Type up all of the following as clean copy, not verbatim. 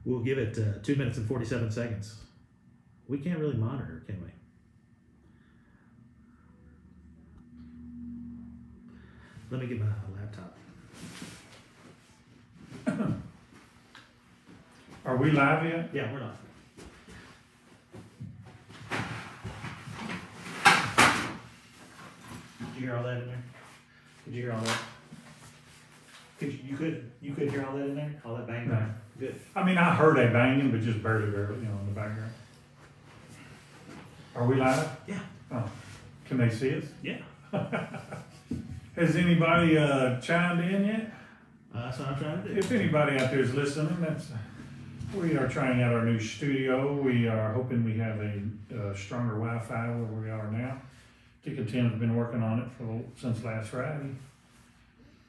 We'll give it 2 minutes and 47 seconds. We can't really monitor, can we? Let me get my laptop. Are we live yet? Yeah, we're not. Did you hear all that in there? Did you hear all that? You could hear all that in there? All that banging? No. Good. I mean, I heard a banging, but just barely, in the background. Are we live? Yeah. Oh, can they see us? Yeah. Has anybody chimed in yet? That's what I'm trying to do. If anybody out there is listening, we are trying out our new studio. We are hoping we have a stronger Wi-Fi where we are now. Dick and Tim have been working on it since last Friday.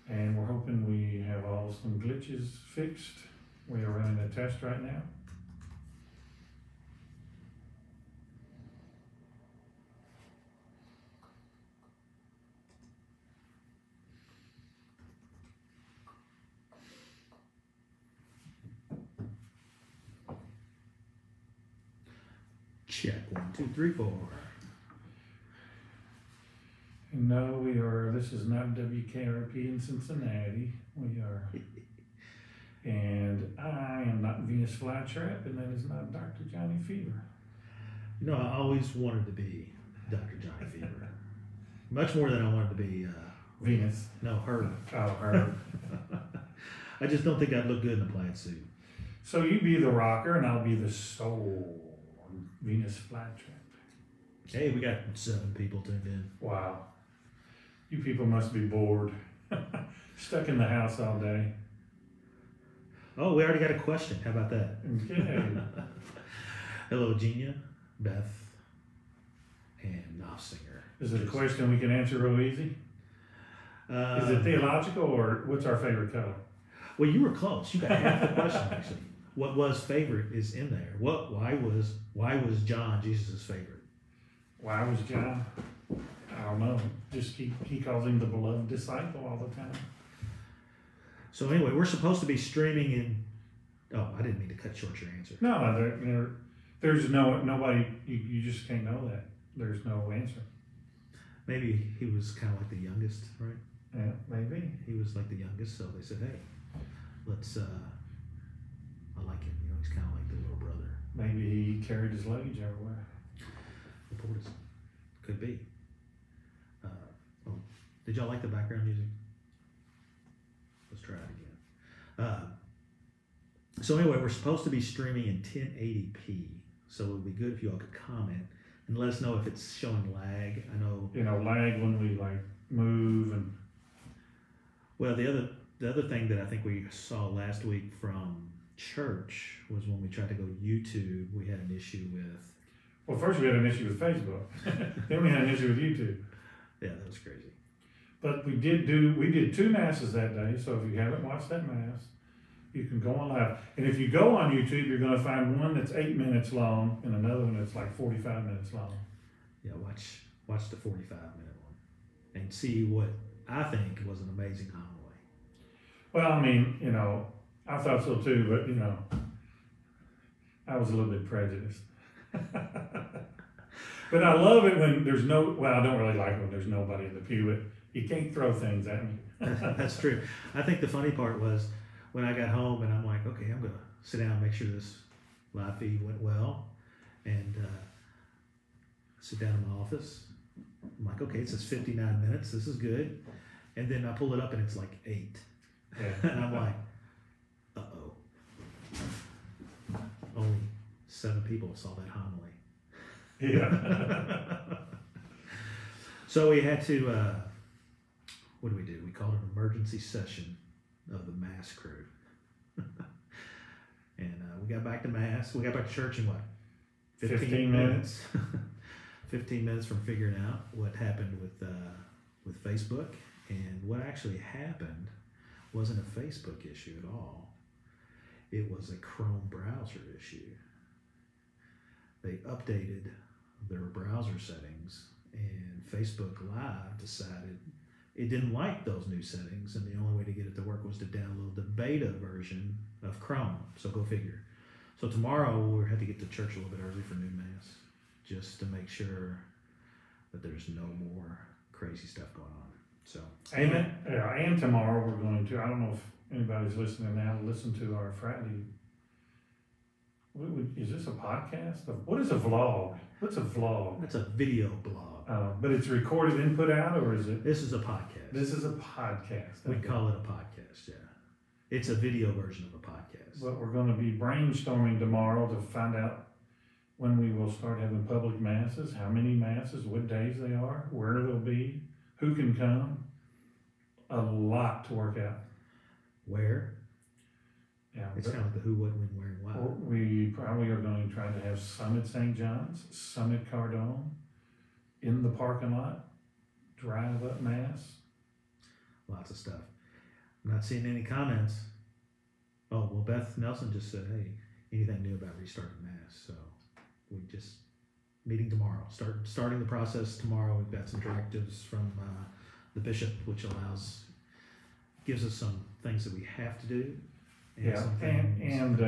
And we're hoping we have all some glitches fixed. We are running a test right now. Check 1, 2, 3, 4. No, this is not WKRP in Cincinnati. We are, and I am not Venus Flytrap, and that is not Dr. Johnny Fever. You know, I always wanted to be Dr. Johnny Fever. Much more than I wanted to be Venus. No, her. Oh, her. I just don't think I'd look good in a plaid suit. So you be the rocker, and I'll be the soul. Venus Flytrap. Hey, we got 7 people tuned in. Wow. You people must be bored. Stuck in the house all day. Oh, we already got a question. How about that? Okay. Hello, Genia, Beth, and Knopfsinger. Is it a question we can answer real easy? Is it theological, or what's our favorite color? Well, you were close. You got half the question, actually. What was favorite is in there. Why was John Jesus' favorite? Why was John? I don't know. Just he calls him the beloved disciple all the time. So anyway, we're supposed to be streaming in. Oh, I didn't mean to cut short your answer. No, there's nobody. You just can't know that. There's no answer. Maybe he was kind of like the youngest, right? Yeah, maybe. He was like the youngest, so they said, hey, let's, I like him. He's kind of like the little brother. Maybe he carried his luggage everywhere. Could be. Did y'all like the background music? Let's try it again. So anyway, we're supposed to be streaming in 1080p, so it would be good if you all could comment and let us know if it's showing lag. I know. Lag when we move and. Well, the other thing that I think we saw last week from church was when we tried to go YouTube, we had an issue with. Well, first we had an issue with Facebook. Then we had an issue with YouTube. Yeah, that was crazy. But we did 2 masses that day, so if you haven't watched that mass, you can go on live. And if you go on YouTube, you're going to find one that's 8 minutes long and another one that's 45 minutes long. Yeah, watch the 45-minute one and see what I think was an amazing homily. Well, I mean, I thought so too, but I was a little bit prejudiced. But I love it when there's I don't really like it when there's nobody in the pew, but you can't throw things at me. That's true. I think the funny part was when I got home and I'm like, okay, I'm going to sit down and make sure this live feed went well. And sit down in my office. I'm like, okay, it says 59 minutes. This is good. And then I pull it up and it's 8. Yeah. And I'm like, uh-oh. Only 7 people saw that homily. Yeah. So we had to, what do? We called an emergency session of the Mass crew. And we got back to Mass. We got back to church in what? 15 minutes. 15 minutes from figuring out what happened with Facebook. And what actually happened wasn't a Facebook issue at all. It was a Chrome browser issue. They updated their browser settings, and Facebook Live decided it didn't like those new settings, and the only way to get it to work was to download the beta version of Chrome. So go figure. So tomorrow we'll have to get to church a little bit early for noon mass, just to make sure that there's no more crazy stuff going on. So and tomorrow we're going to, I don't know if anybody's listening now, listen to our Friday. Is this a podcast? What is a vlog? What's a vlog? It's a video blog. But it's recorded and put out, or is it? This is a podcast. This is a podcast. We call it a podcast, yeah. It's a video version of a podcast. But we're going to be brainstorming tomorrow to find out when we will start having public masses, how many masses, what days they are, where they'll be, who can come. A lot to work out. Where? Yeah, it's kind of like the who, what, when, where, and why. We probably are going to try to have some at St. John's, some at Cardone, in the parking lot, drive up mass. Lots of stuff. I'm not seeing any comments. Oh, well, Beth Nelson just said, hey, anything new about restarting mass? So we just, meeting tomorrow. Starting the process tomorrow. We've got some directives from the bishop, which gives us some things that we have to do. And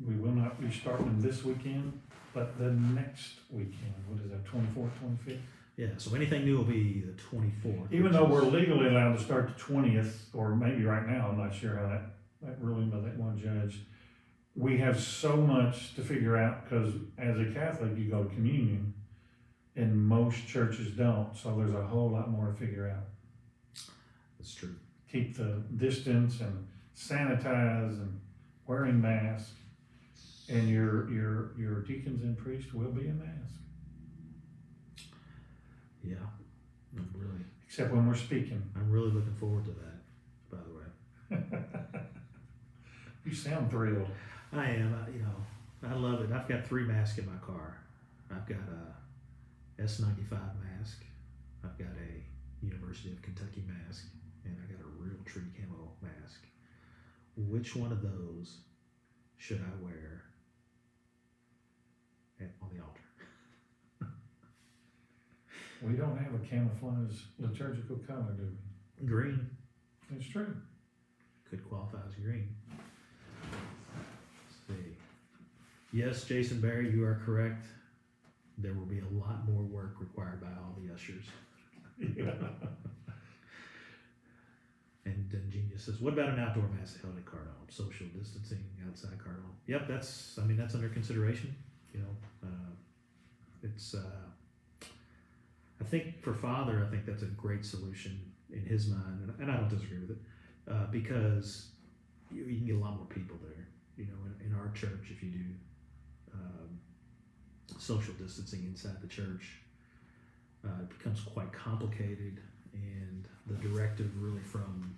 we will not be starting this weekend, but the next weekend. What is that, 24th, 25th? Yeah, so anything new will be the 24th. Even though we're legally allowed to start the 20th, or maybe right now, I'm not sure how that ruling by that one judge. We have so much to figure out, because as a Catholic, you go to communion, and most churches don't, so there's a whole lot more to figure out. That's true. Keep the distance and sanitize and wearing masks, and your deacons and priests will be in mass. Yeah, except when we're speaking. I'm really looking forward to that, by the way. You sound thrilled. I am. I love it. I've got 3 masks in my car. I've got a S95 mask. I've got a University of Kentucky mask, and I got a Real Tree camo mask. Which one of those should I wear on the altar? We don't have a camouflage liturgical color, do we? Green. It's true. Could qualify as green. Let's see. Yes, Jason Barry, you are correct. There will be a lot more work required by all the ushers. Yeah. And then Genius says, what about an outdoor mass held at Cardone? Social distancing outside Cardone. Yep, that's under consideration. I think for Father, I think that's a great solution in his mind, and I don't disagree with it, because you can get a lot more people there. In our church, if you do social distancing inside the church, it becomes quite complicated, and the directive really from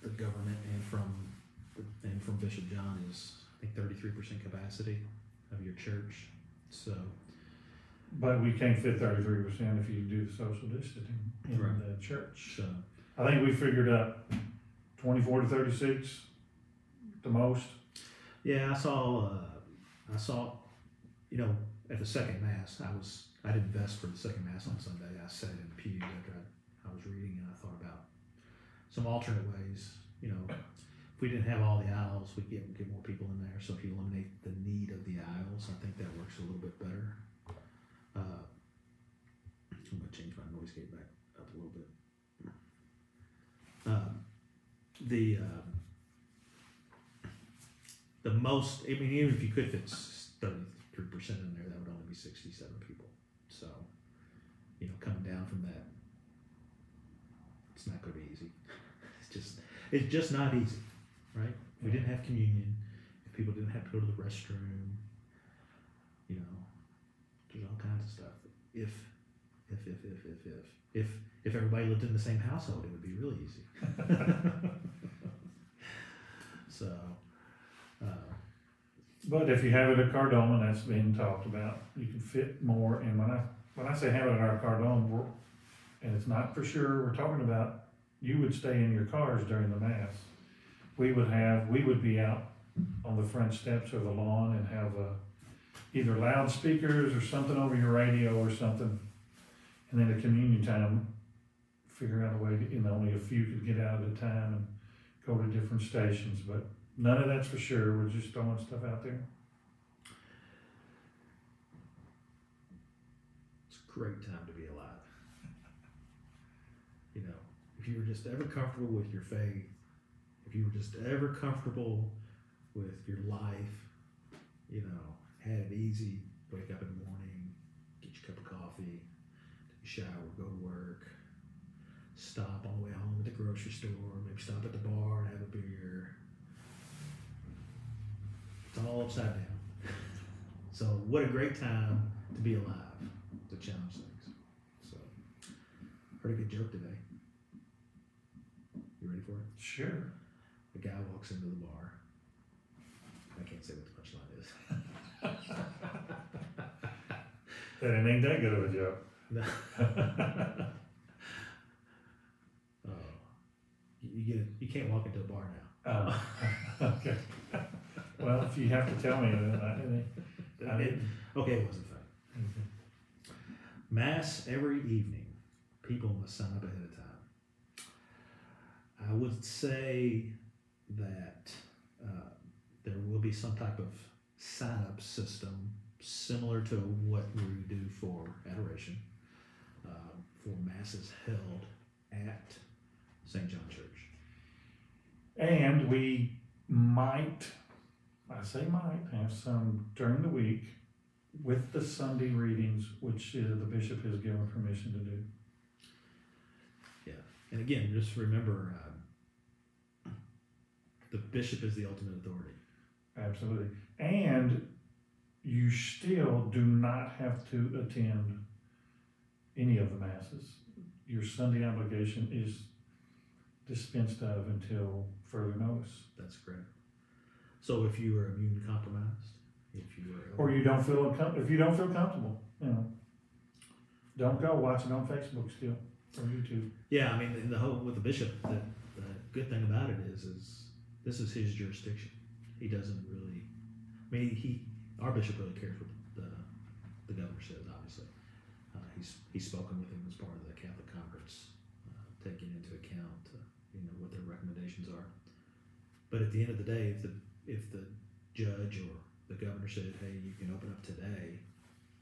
the government and from Bishop John is, I think, 33% capacity of your church. So. But we can't fit 33% if you do the social distancing in the church. So I think we figured out 24 to 36, the most. Yeah, I saw. At the second mass, I didn't vest for the second mass on Sunday. I sat in the pews after I was reading, and I thought about some alternate ways. If we didn't have all the aisles, we'd get more people in there. So if you eliminate the need of the aisles, I think that works a little bit better. I'm going to change my noise gate back up a little bit. The most, even if you could fit 33% in there, that would only be 67 people. So, coming down from that, it's not going to be easy. It's just not easy, right? If we didn't have communion, if people didn't have to go to the restroom, there's all kinds of stuff. If everybody lived in the same household, it would be really easy. So, but if you have it at Cardone, and that's being talked about, you can fit more. And when I say have it at our Cardone, and it's not for sure, we're talking about you would stay in your cars during the mass. We would be out on the front steps or the lawn and have either loudspeakers or something over your radio or something. And then at communion time, figure out a way to, only a few could get out at a time and go to different stations. But None of that's for sure. We're just throwing stuff out there. It's a great time to be alive. You know, if you were just ever comfortable with your faith, if you were just ever comfortable with your life, you know, had it easy, wake up in the morning, get your cup of coffee, take a shower, go to work, stop on the way home at the grocery store, maybe stop at the bar and have a beer. It's all upside down. So what a great time to be alive, to challenge things. So, heard a good joke today. You ready for it? Sure. A guy walks into the bar. I can't say what the punchline is. That it ain't that good of a joke. No. You can't walk into a bar now. Oh, okay. Well, if you have to tell me, then I didn't. Okay, it wasn't funny. Okay. Mass every evening. People must sign up ahead of time. I would say that there will be some type of sign-up system similar to what we do for adoration, for masses held at St. John Church. And we might, I say might, have some during the week with the Sunday readings, which the bishop has given permission to do. Yeah, and again, just remember, the bishop is the ultimate authority. Absolutely. And you still do not have to attend any of the masses. Your Sunday obligation is dispensed of until further notice. That's correct. So if you are immune compromised, if you are, Or you don't feel if you don't feel comfortable, you know, don't go watch it on Facebook still or YouTube. yeah, I mean, the whole with the bishop, the good thing about it is this is his jurisdiction. He doesn't really. I mean, our bishop really cares what the governor says. Obviously, he's spoken with him as part of the Catholic Conference, taking into account what their recommendations are. But at the end of the day, if the judge or the governor said, "Hey, you can open up today,"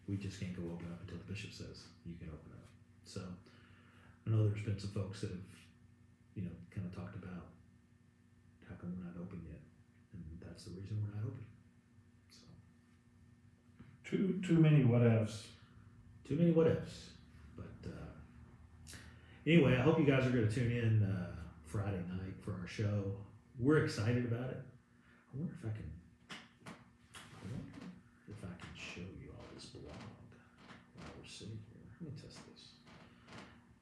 we just can't go open up until the bishop says you can open up. So I know there's been some folks that have kind of talked about how come we're not open yet, and that's the reason we're not open. So Too many what ifs. too many what ifs. But anyway, I hope you guys are going to tune in Friday night for our show. We're excited about it. I wonder if I can show you all this blog while we're sitting here. Let me test this.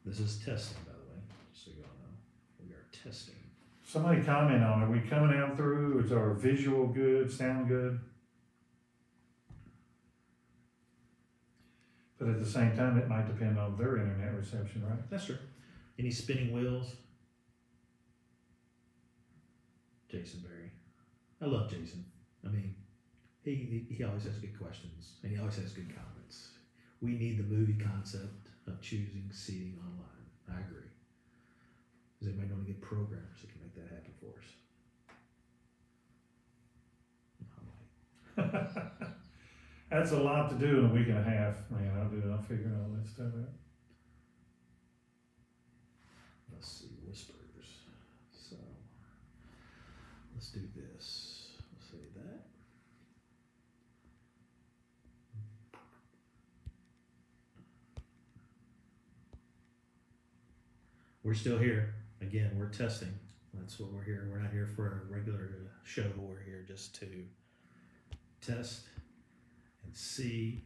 This is testing, by the way, just so you all know. We are testing. Somebody comment on, are we coming out through? Is our visual good, sound good? But at the same time, it might depend on their internet reception, right? That's true. Any spinning wheels? Jason Berry. I love Jason. I mean, he always has good questions, and he always has good comments. We need the movie concept of choosing seating online. I agree. Does anybody know any good programmers that can make that happen for us? That's a lot to do in a week and a half. Man, I'll figure all that stuff out. Let's see, whispers. So let's do this. Let's say that. We're still here. Again, we're testing. That's what we're here. We're not here for a regular show. We're here just to test and see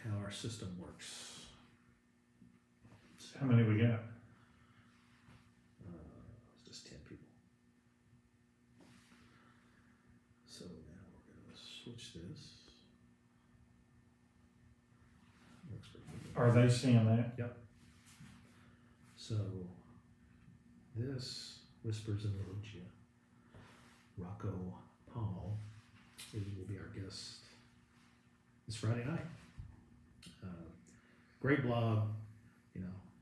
how our system works. How many we got? It's just 10 people. So now we're going to switch this. Looks pretty good. Are they seeing that? Yep. So this Whispers in the Lucia. Rocco Paul will be our guest this Friday night. Great blog.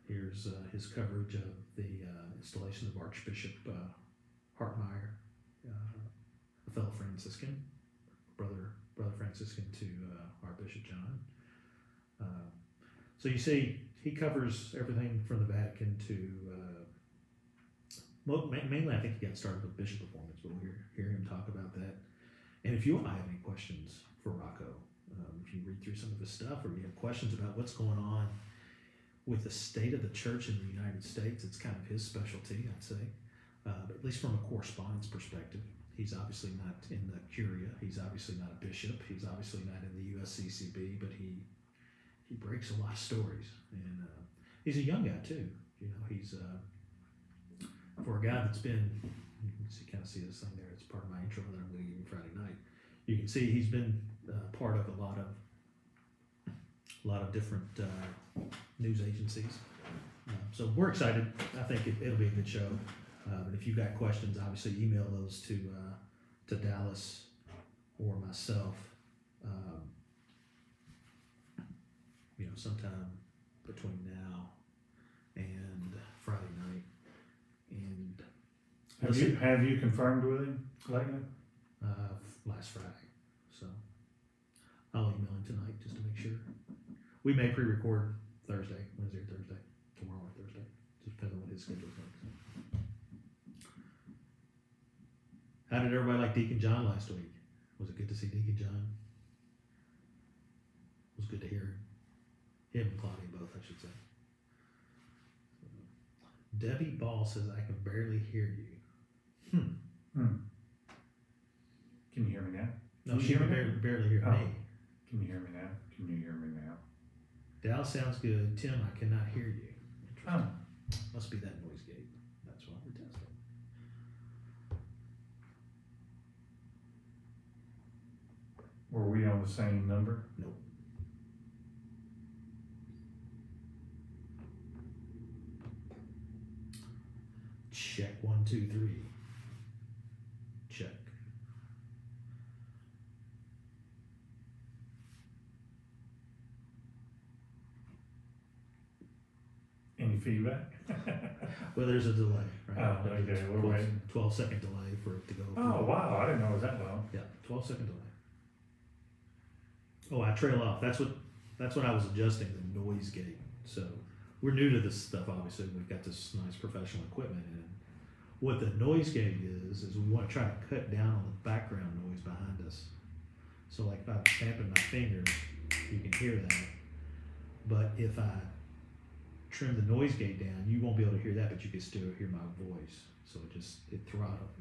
Here's his coverage of the installation of Archbishop Hartmeyer a fellow Franciscan, brother Franciscan to our Bishop John. So you see, he covers everything from the Vatican to mainly. I think he got started with bishop appointments, but we'll hear him talk about that. And if you all have any questions for Rocco, if you read through some of his stuff, or you have questions about what's going on with the state of the church in the United States, it's kind of his specialty, I'd say. But at least from a correspondence perspective, he's obviously not in the Curia. He's obviously not a bishop. He's obviously not in the USCCB, but he breaks a lot of stories. And he's a young guy too. You know, he's for a guy that's been, you can kind of see this thing there. It's part of my intro that I'm going to give you Friday night. You can see he's been part of a lot of different news agencies. So we're excited. I think it'll be a good show. But if you've got questions, obviously email those to Dallas or myself. You know, sometime between now and Friday night. And have you confirmed with him lately? Last Friday. So I'll email him tonight just to make sure. We may pre-record Thursday, Wednesday or Thursday, tomorrow or Thursday. Just depends on what his schedule is like. How did everybody like Deacon John last week? Was it good to see Deacon John? It was good to hear him and Claudia both, I should say. Debbie Ball says, I can barely hear you. Can you hear me now? No, she can barely hear me. Can you hear me now? Can you hear me now? Dallas sounds good. Tim, I cannot hear you. Oh. Must be that noise gate. That's why we're testing. Were we on the same number? Nope. Check 1, 2, 3. Check. Any feedback? Well, there's a delay, right? Oh, okay, we're waiting. 12-second delay for it to go. Oh, wow, I didn't know it was that long. Yeah, 12-second delay. Oh, I trail off. That's what I was adjusting the noise gate. So we're new to this stuff, obviously. We've got this nice professional equipment, and what the noise gate is we want to try to cut down on the background noise behind us. So like if I'm tapping my finger, you can hear that. But if I trim the noise gate down, you won't be able to hear that, but you can still hear my voice. So it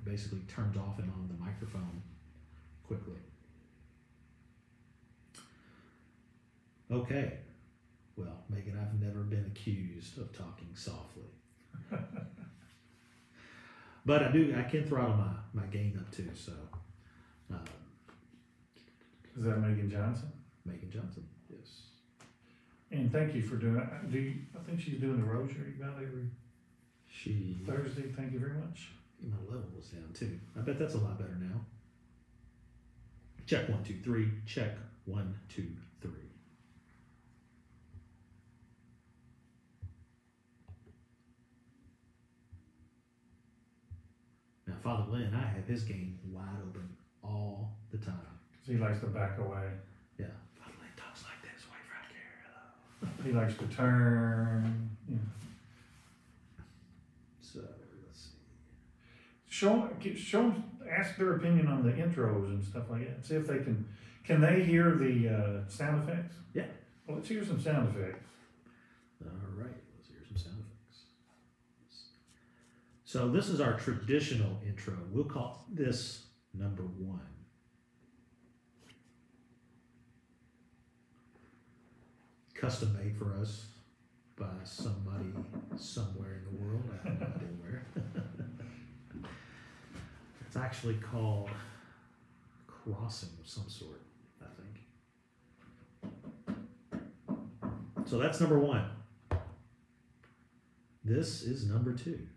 basically turns off and on the microphone quickly. Okay. Well, Megan, I've never been accused of talking softly. But I can throttle my gain up too, so. Is that Megan Johnson? Megan Johnson, yes. And thank you for doing it. I think she's doing the Rosary about every Thursday. Thank you very much. My level was down too. I bet that's a lot better now. Check 1, 2, 3. Check 1, 2, 3. Now, Father Lynn, I have his game wide open all the time. So he likes to back away. Yeah. Father Lynn talks like this, wave right here. Hello. He likes to turn. Yeah. So, let's see. Show them, ask their opinion on the intros and stuff like that. See if they can they hear the sound effects? Yeah. Well, let's hear some sound effects. All right, let's hear some sound effects. So this is our traditional intro. We'll call this number 1. Custom made for us by somebody somewhere in the world. I have no idea where. It's actually called Crossing of some sort, I think. So that's number 1. This is number 2.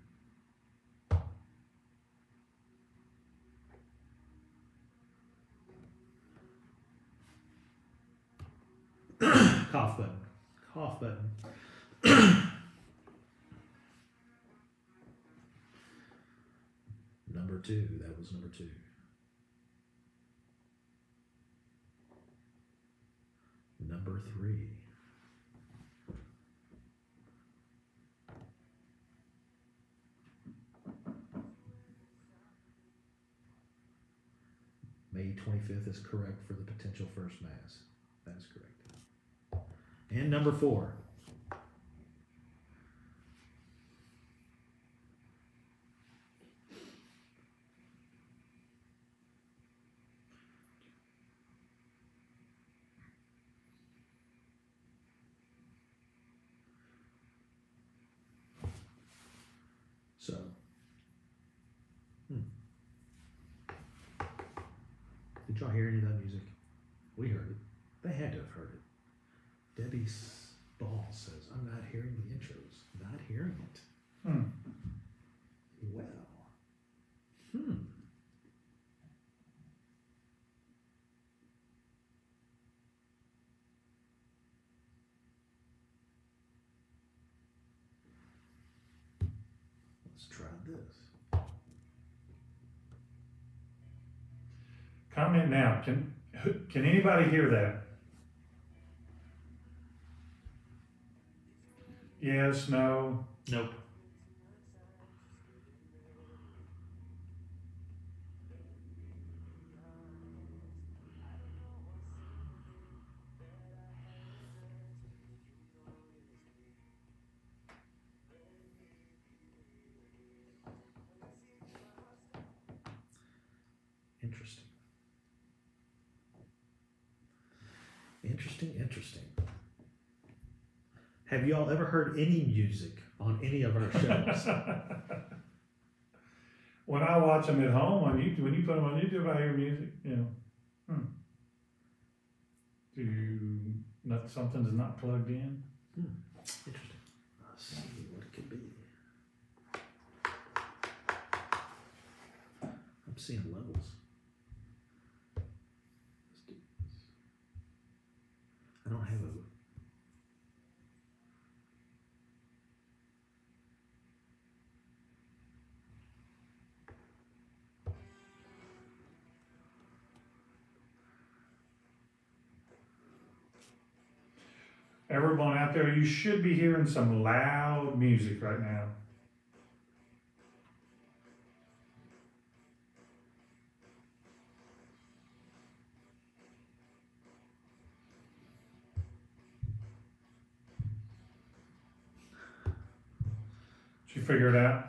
Cough button. Cough button. Number number 2. That was number 2. Number 3. May 25th is correct for the potential first mass. That is correct. And number 4. So, did y'all hear any of that music? We heard it. They had to have heard it. Debbie Ball says, I'm not hearing the intros. Not hearing it. Well. Let's try this. Comment now. Can anybody hear that? Yes, no. Nope. Interesting. Interesting. Have y'all ever heard any music on any of our shows? When I watch them at home on YouTube, when you put them on YouTube, I hear music. Something's not plugged in. Interesting. Let's see what it could be. I'm seeing levels. Let's do this. I don't have a. Everyone out there, you should be hearing some loud music right now. Did you figure it out?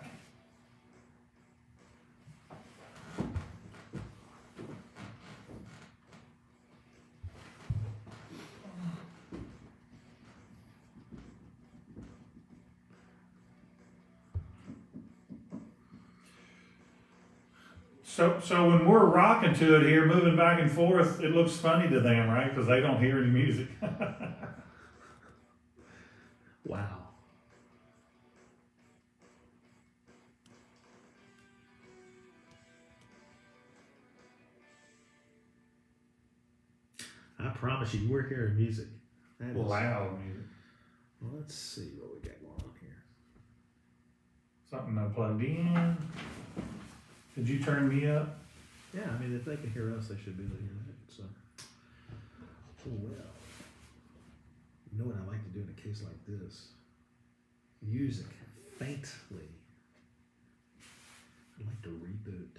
So when we're rocking to it here, moving back and forth, it looks funny to them, right? Because they don't hear any music. Wow. I promise you, we're hearing music. That is loud music. Well, let's see what we got going on here. Something I plugged in. Did you turn me up? Yeah, I mean, if they can hear us, they should be able to hear that. So, well, you know what I like to do in a case like this? Music faintly. I like to reboot.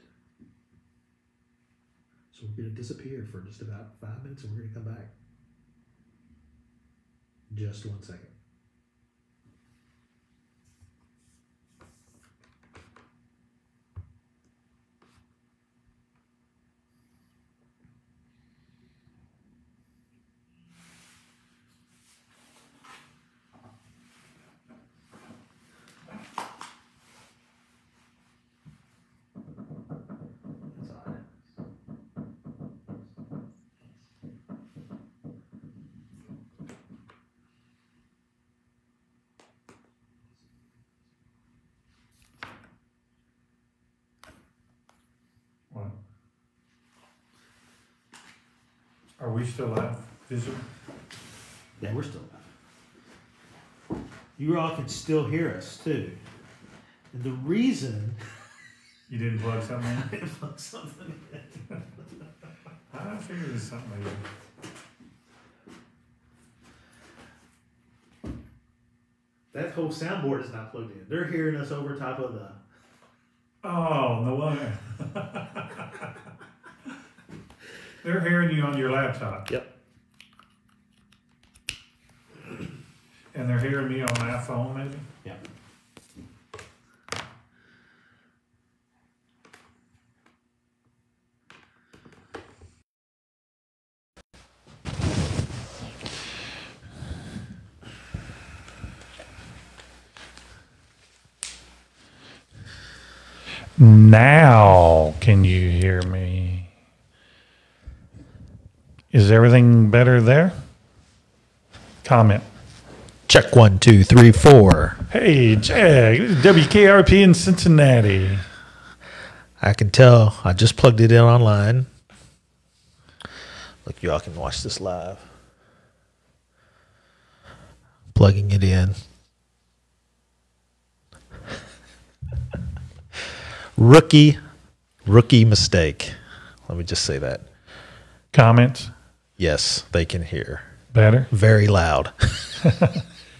So we're going to disappear for just about 5 minutes, and we're going to come back. Just 1 second. Are we still live? Visible? Yeah, we're still live. You all can still hear us too. And the reason You didn't plug something in? I didn't plug something in. I figured it's something like that. That whole soundboard is not plugged in. They're hearing us over top of the... Oh, no way. They're hearing you on your laptop. Yep. And they're hearing me on my phone, maybe? Yeah. Now, can you hear me? Is everything better there? Comment. Check 1, 2, 3, 4. Hey, Jack, this is WKRP in Cincinnati. I can tell. I just plugged it in online. Look, y'all can watch this live. Plugging it in. Rookie mistake. Let me just say that. Comments? Yes, they can hear. Better? Very loud.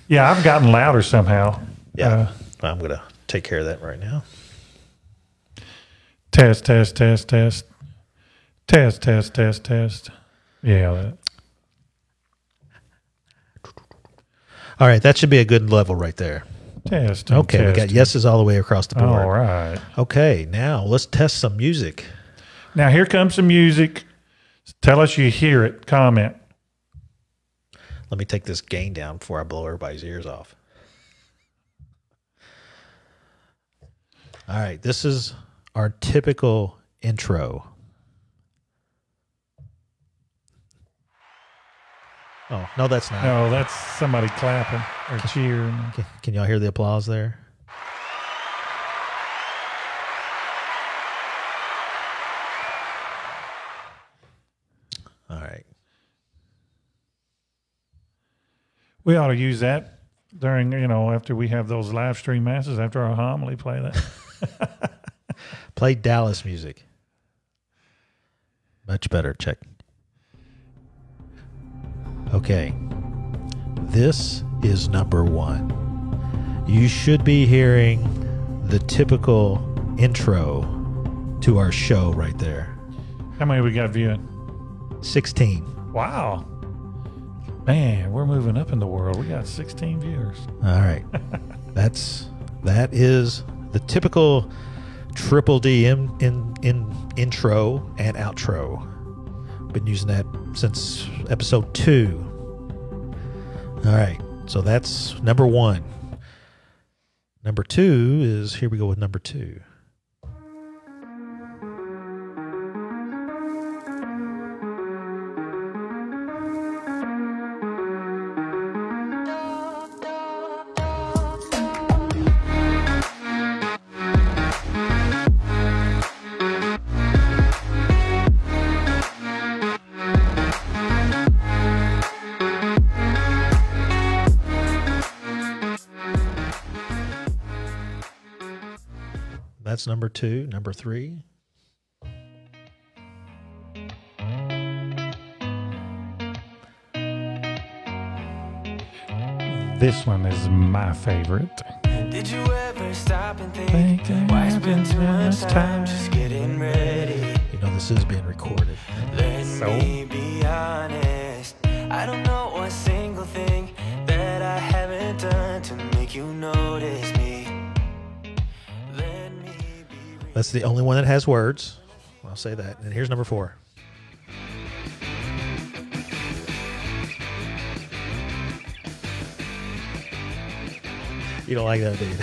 Yeah, I've gotten louder somehow. Yeah, I'm going to take care of that right now. Test. Yeah. All right, that should be a good level right there. Test. Okay, we got yeses all the way across the board. All right. Okay, now let's test some music. Now here comes some music. Tell us you hear it. Comment. Let me take this gain down before I blow everybody's ears off. All right, this is our typical intro. Oh, no, that's not. No, that's somebody clapping or cheering. Can y'all hear the applause there? All right. We ought to use that during, after we have those live stream masses, after our homily, play that. Play Dallas music. Much better. Check. Okay. This is number 1. You should be hearing the typical intro to our show right there. How many we got viewing? 16. Wow. Man, we're moving up in the world. We got 16 viewers. All right. That is the typical Triple D in intro and outro. Been using that since episode 2. All right. So that's number 1. Number 2 is, here we go with number 2. That's number 2. Number 3. This one is my favorite. Did you ever stop and think why spend too much time just getting ready? You know this is being recorded. Let me be honest, I don't know one single thing that I haven't done to make you notice me. Let me be real. That's the only one that has words. I'll say that. And here's number 4. You don't like that, do you?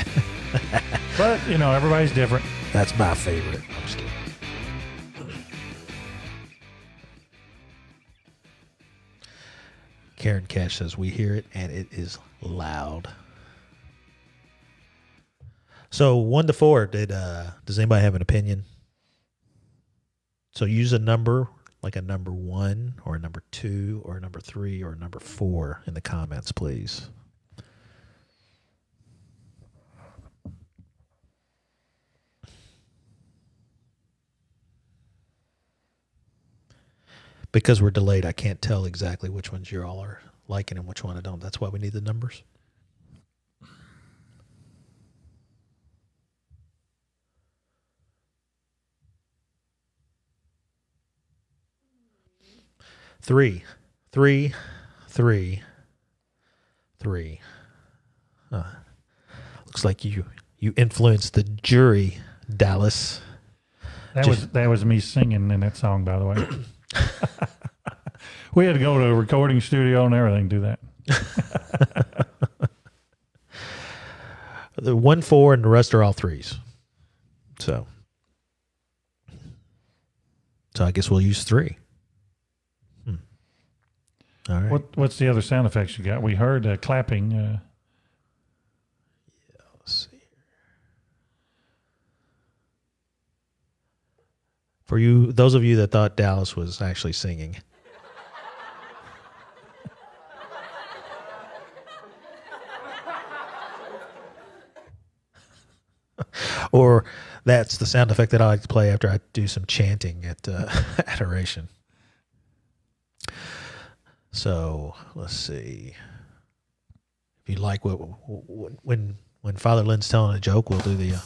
But, everybody's different. That's my favorite. I'm just kidding. Karen Cash says we hear it and it is loud. So 1 to 4, does anybody have an opinion? So use a number, like a number 1 or a number 2 or a number 3 or a number 4 in the comments, please. because we're delayed, I can't tell exactly which ones you all are liking and which one I don't. That's why we need the numbers. Three. Looks like you influenced the jury, Dallas. That was me singing in that song, by the way. We had to go to a recording studio and everything to do that. The 1, 4, and the rest are all 3s. So I guess we'll use 3. All right. What's the other sound effects you got? We heard clapping. Yeah, let's see. For you, those of you that thought Dallas was actually singing. Or that's the sound effect that I like to play after I do some chanting at adoration. So let's see. If you like when Father Lynn's telling a joke, we'll do the.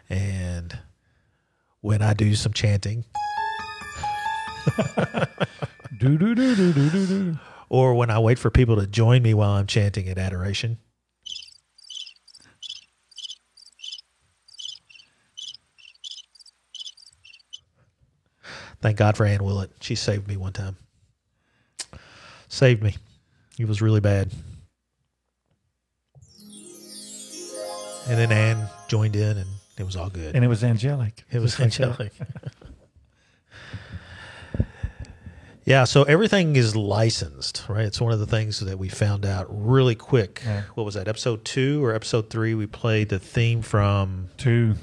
And when I do some chanting. Do do do do do do do. Or when I wait for people to join me while I'm chanting at adoration. Thank God for Ann Willett. She saved me one time. Saved me. It was really bad. And then Ann joined in and it was all good. And it was angelic. It was angelic. Yeah, so everything is licensed, right? It's one of the things that we found out really quick. Yeah. What was that, episode 2 or episode 3? We played the theme from... 2.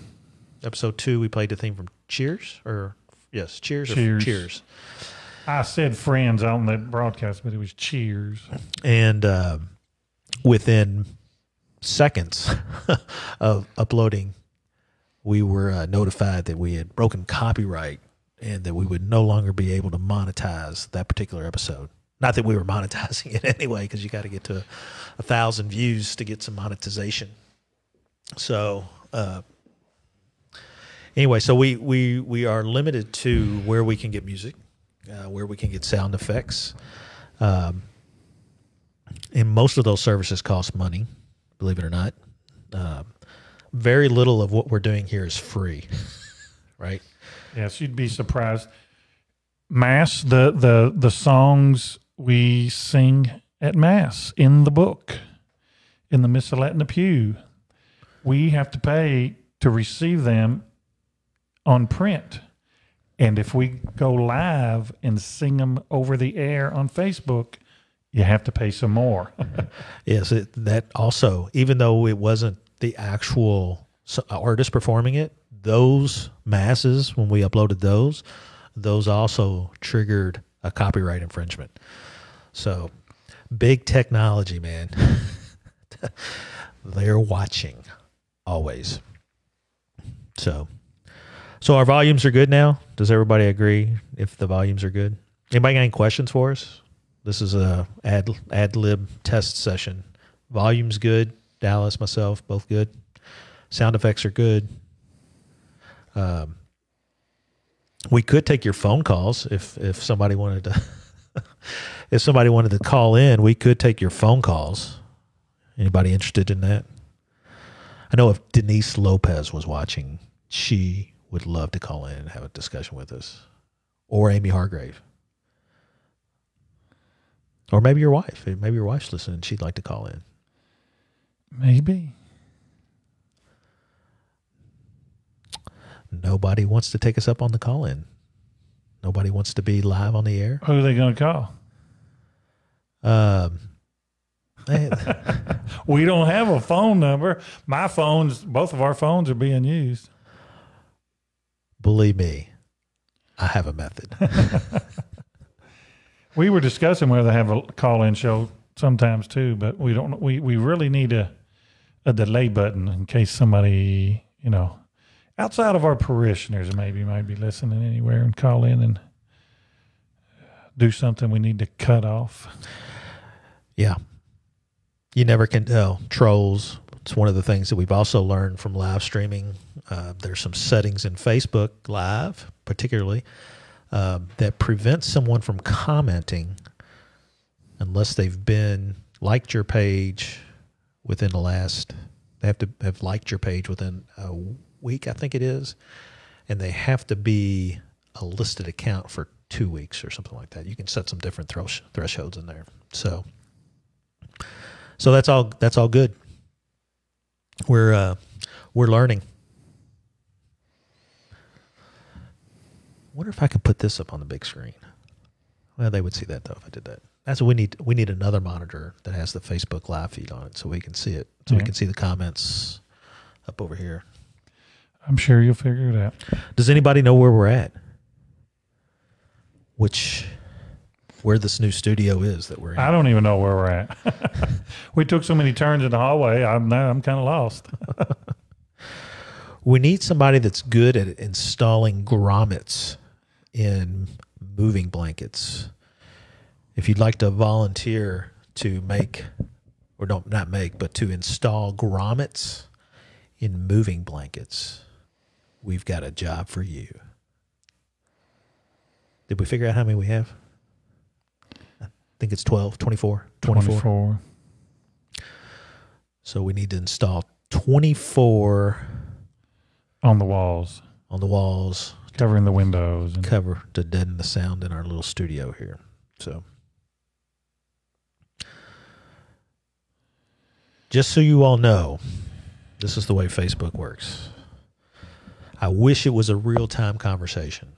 Episode 2, we played the theme from Cheers? Or, yes, Cheers. Cheers. Or Cheers. I said Friends on that broadcast, but it was Cheers. And within seconds of uploading, we were notified that we had broken copyright and that we would no longer be able to monetize that particular episode. Not that we were monetizing it anyway, because you got to get to 1,000 views to get some monetization. So anyway, so we are limited to where we can get music, where we can get sound effects. And most of those services cost money, believe it or not. Very little of what we're doing here is free, right? Yes, you'd be surprised. Mass, the songs we sing at Mass in the book, in the Missalette in the pew, we have to pay to receive them on print. And if we go live and sing them over the air on Facebook, you have to pay some more. Yes, that also, even though it wasn't the actual artist performing it, those masses, when we uploaded those also triggered a copyright infringement. So big technology, man. They're watching always. So our volumes are good now. Does everybody agree if the volumes are good? Anybody got any questions for us? This is a ad lib test session. Volume's good. Dallas, myself, both good. Sound effects are good. We could take your phone calls if somebody wanted to. If somebody wanted to call in, we could take your phone calls. Anybody interested in that? I know if Denise Lopez was watching, she would love to call in and have a discussion with us. Or Amy Hargrave. Or maybe your wife. Maybe your wife's listening and she'd like to call in. Maybe. Nobody wants to take us up on the call-in. Nobody wants to be live on the air. Who are they going to call? We don't have a phone number. Both of our phones are being used. Believe me, I have a method. We were discussing whether to have a call-in show sometimes too, but we don't. We really need a delay button in case somebody, outside of our parishioners maybe might be listening anywhere and call in and do something we need to cut off. Yeah. You never can tell. Trolls. It's one of the things that we've also learned from live streaming. There's some settings in Facebook Live, particularly, that prevent someone from commenting unless they've liked your page within the last, they have to have liked your page within a week, I think it is, and they have to be a listed account for 2 weeks or something like that. You can set some different thresholds in there. So that's all good. We're learning. Wonder if I can put this up on the big screen. Well, they would see that though if I did that. That's what we need. We need another monitor that has the Facebook Live feed on it so we can see it. So we can see the comments up over here. I'm sure you'll figure it out. Does anybody know where we're at? Where this new studio is that we're in? I don't even know where we're at. We took so many turns in the hallway. I'm kind of lost. We need somebody that's good at installing grommets in moving blankets. If you'd like to volunteer to to install grommets in moving blankets, we've got a job for you. Did we figure out how many we have? I think it's 24. So we need to install 24 on the walls, covering the windows, and to deaden the sound in our little studio here. So just so you all know, this is the way Facebook works. I wish it was a real-time conversation,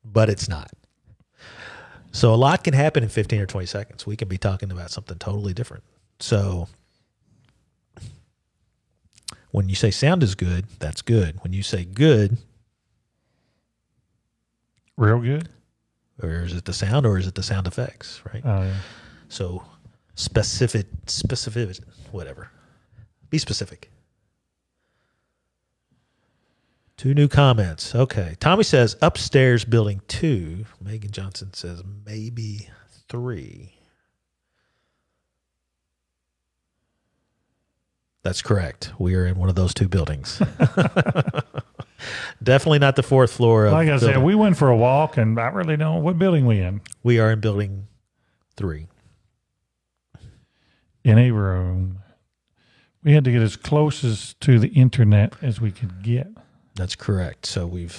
but it's not. So a lot can happen in 15 or 20 seconds. We can be talking about something totally different. So when you say sound is good, that's good. When you say good, real good, or is it the sound, or is it the sound effects, right? Oh, yeah. So specific, whatever. Be specific. 2 new comments. Okay. Tommy says upstairs building 2. Megan Johnson says maybe 3. That's correct. We are in one of those 2 buildings. Definitely not the 4th floor. Like I said, we went for a walk, and I really don't know what building we in. We are in building 3. In a room. We had to get as close to the internet as we could get. That's correct. So we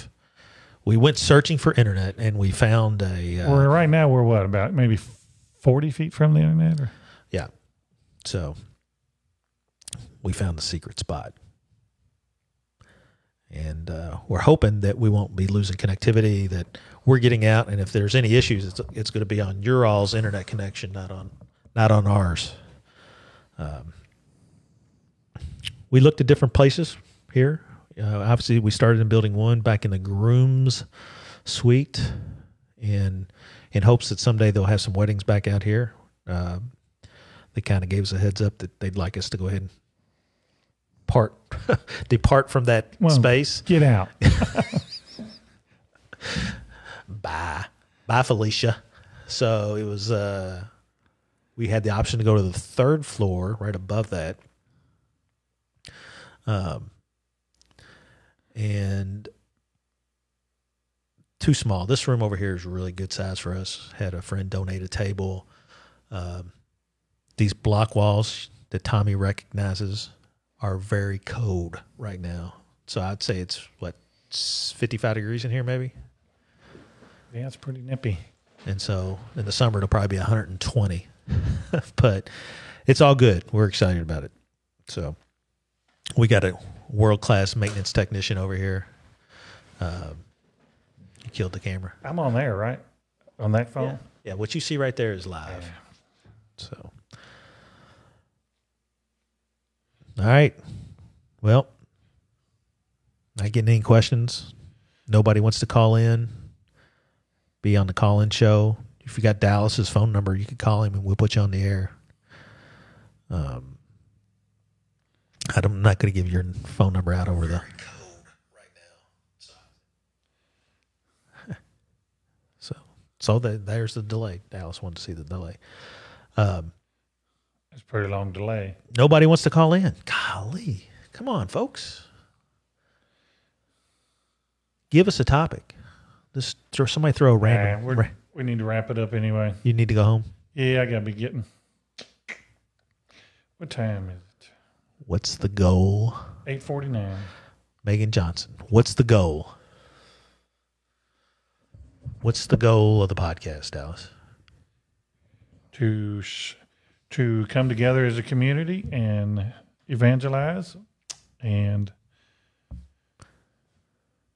went searching for internet, and we found a. Right now we're what, about maybe 40 feet from the internet? Or? Yeah. So we found the secret spot, and we're hoping that we won't be losing connectivity. That we're getting out, and if there's any issues, it's going to be on your all's internet connection, not on ours. We looked at different places here. Obviously, we started in building 1 back in the groom's suite, in hopes that someday they'll have some weddings back out here. They kind of gave us a heads up that they'd like us to go ahead and depart from that space. Get out. Bye, Felicia. So it was. We had the option to go to the 3rd floor, right above that. And too small. This room over here is really good size for us. Had a friend donate a table. These block walls that Tommy recognizes are very cold right now. So I'd say it's 55 degrees in here maybe? Yeah, it's pretty nippy. And so in the summer it'll probably be 120. But it's all good. We're excited about it. So we got a world-class maintenance technician over here. You killed the camera. I'm on there, right? On that phone? Yeah, what you see right there is live. Yeah. So, all right. Well, not getting any questions. Nobody wants to call in. Be on the call-in show. If you got Dallas's phone number, you could call him and we'll put you on the air. I'm not going to give your phone number out over the. So there's the delay. Dallas wanted to see the delay. It's a pretty long delay. Nobody wants to call in. Golly. Come on, folks. Give us a topic. Just somebody throw a random. We need to wrap it up anyway. You need to go home? Yeah, I got to be getting. What time is it? What's the goal? 8:49. Megan Johnson. What's the goal? What's the goal of the podcast, Dallas? To come together as a community and evangelize and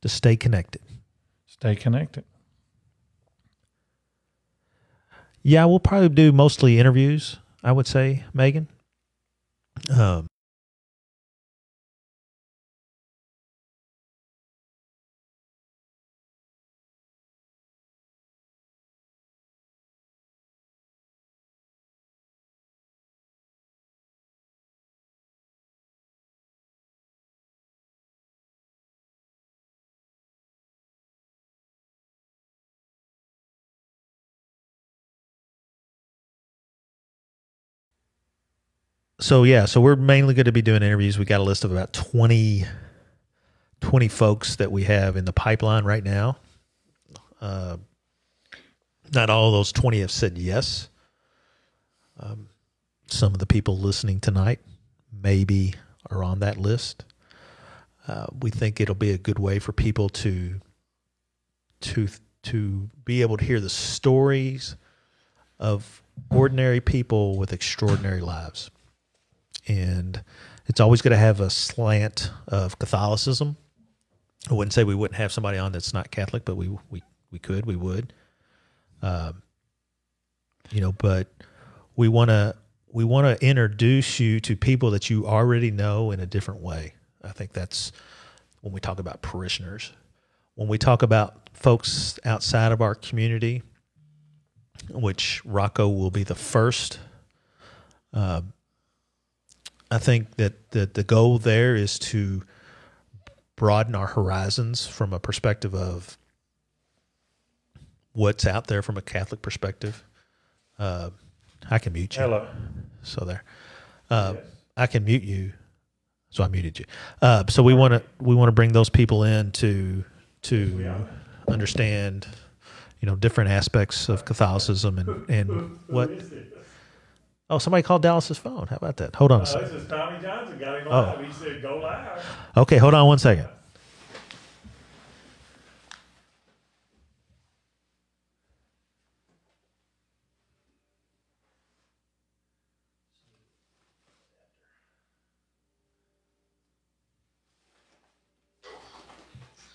to stay connected. Stay connected. Yeah, we'll probably do mostly interviews, I would say, Megan. So we're mainly going to be doing interviews. We got a list of about 20 folks that we have in the pipeline right now. Not all of those 20 have said yes. Some of the people listening tonight maybe are on that list. We think it'll be a good way for people to be able to hear the stories of ordinary people with extraordinary lives. And it's always going to have a slant of Catholicism. I wouldn't say we wouldn't have somebody on that's not Catholic, but we would. But we want to introduce you to people that you already know in a different way. I think that's when we talk about parishioners. When we talk about folks outside of our community, which Rocco will be the first. I think that the goal there is to broaden our horizons from a perspective of what's out there from a Catholic perspective. I can mute you. Hello. So there. Yes. I can mute you. So I muted you. So we want to bring those people in to understand, different aspects of Catholicism and what. Oh, somebody called Dallas's phone. How about that? Hold on a second. This is Tommy Johnson. Got him live. He said, go live. Okay, hold on one second.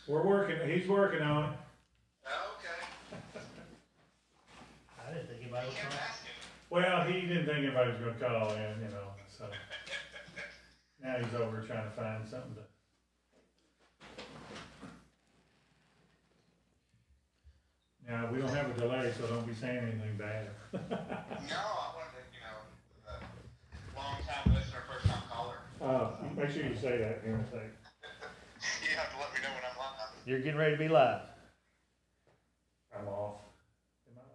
We're working. He's working on it. Okay. I didn't think anybody was Kept asking. Well, he didn't think anybody was going to call in, so now he's over trying to find something to. Now, we don't have a delay, so don't be saying anything bad. No, I wanted to, long time listener, first time caller. Make sure you say that here in a second. You have to let me know when I'm live. You're getting ready to be live. I'm off. Am I off?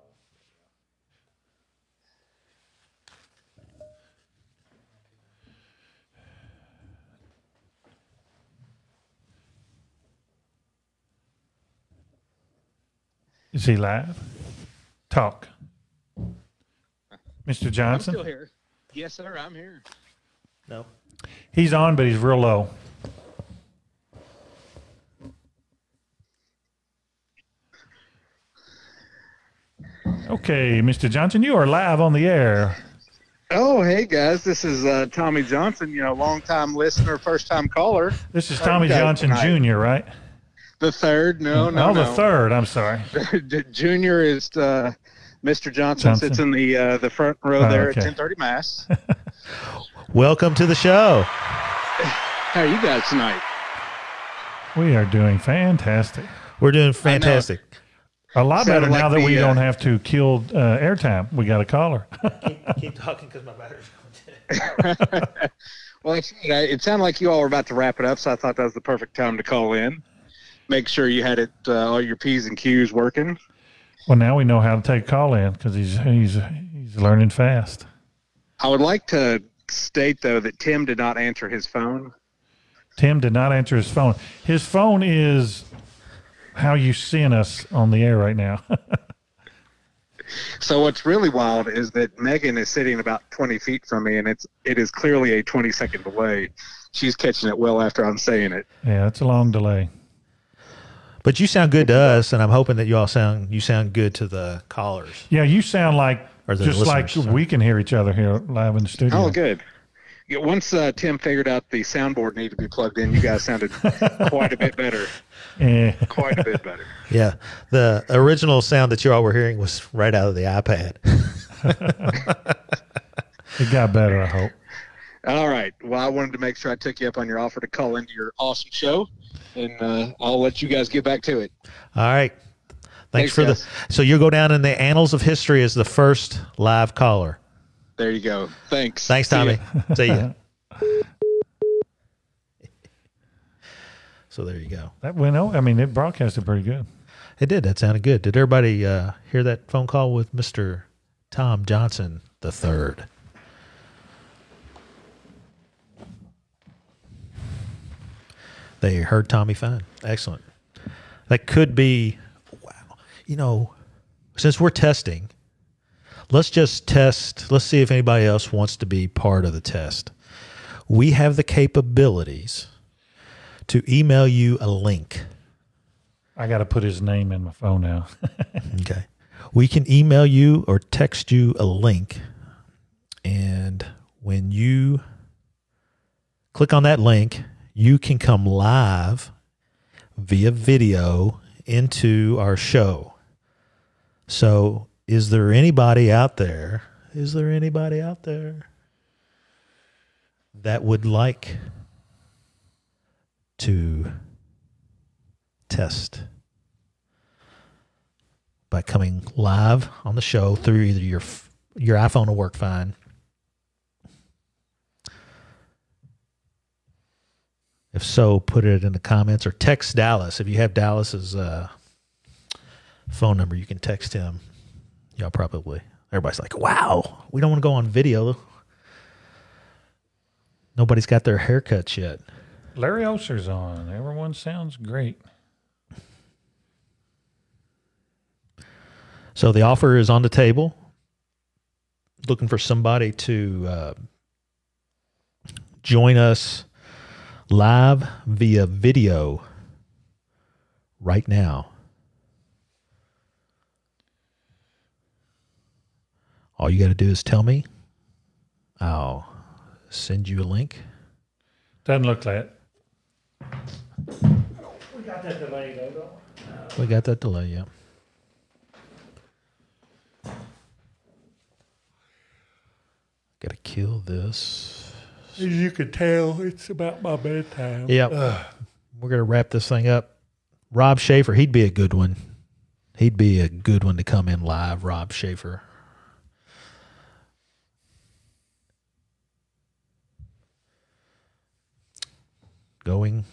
Is he live? Talk. Mr. Johnson? I'm still here. Yes, sir, I'm here. No. He's on, but he's real low. Okay, Mr. Johnson, you are live on the air. Oh, hey, guys. This is Tommy Johnson, long-time listener, first-time caller. This is Tommy Johnson Jr., right? The third? No. The third. I'm sorry. Junior is Mr. Johnson. Sits in the front row there okay. at 10:30 Mass. Welcome to the show. How are you guys tonight? We are doing fantastic. We're doing fantastic. A lot better Sounded now like that we the, don't have to kill airtime. We got a caller. Keep talking because my battery's going dead. Well, it sounded like you all were about to wrap it up, so I thought that was the perfect time to call in. Make sure you had all your P's and Q's working. Well, now we know how to take call in because he's learning fast. I would like to state, though, that Tim did not answer his phone. Tim did not answer his phone. His phone is how you seeing us on the air right now. So what's really wild is that Megan is sitting about 20 feet from me, and it is clearly a 20-second delay. She's catching it well after I'm saying it. Yeah, it's a long delay. But you sound good to us, and I'm hoping that you sound good to the callers. Yeah, you sound like Or the just like listeners, sorry. we can hear each other here live in the studio. Oh, good. Yeah, once Tim figured out the soundboard needed to be plugged in, you guys sounded quite a bit better. Yeah. Quite a bit better. Yeah, the original sound that you all were hearing was right out of the iPad. It got better, I hope. All right. Well, I wanted to make sure I took you up on your offer to call into your awesome show, and I'll let you guys get back to it. All right. Thanks for guys. So you'll go down in the annals of history as the first live caller. There you go. Thanks. Thanks, See ya. Tommy. See ya. So there you go. That went out. I mean, it broadcasted pretty good. It did. That sounded good. Did everybody hear that phone call with Mr. Tom Johnson III? They heard Tommy fine. Excellent. That could be, wow. You know, since we're testing, let's just test. Let's see if anybody else wants to be part of the test. We have the capabilities to email you a link. I got to put his name in my phone now. Okay. We can email you or text you a link. And when you click on that link, you can come live via video into our show. So is there anybody out there? Is there anybody out there that would like to test by coming live on the show through either your iPhone will work fine. If so, put it in the comments or text Dallas. If you have Dallas's phone number, you can text him. Y'all probably, everybody's like, wow, we don't want to go on video. Nobody's got their haircuts yet. Larry Oster's on. Everyone sounds great. So the offer is on the table. Looking for somebody to join us live via video right now. All you got to do is tell me. I'll send you a link. Doesn't look like it. We got that delay, though, don't we? We got that delay, yeah. Got to kill this. As you can tell, it's about my bedtime. Yep. We're going to wrap this thing up. Rob Schaefer, he'd be a good one. He'd be a good one to come in live, Rob Schaefer. Going.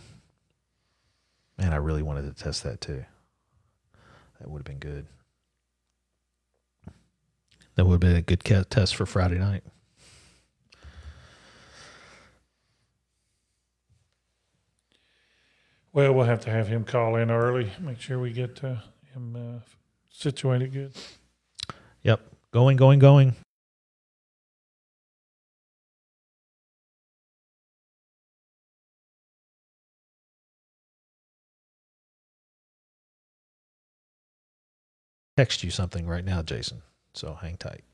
Man, I really wanted to test that too. That would have been good. That would have been a good test for Friday night. Well, we'll have to have him call in early. Make sure we get him situated good. Yep. Going. Text you something right now, Jason. So hang tight.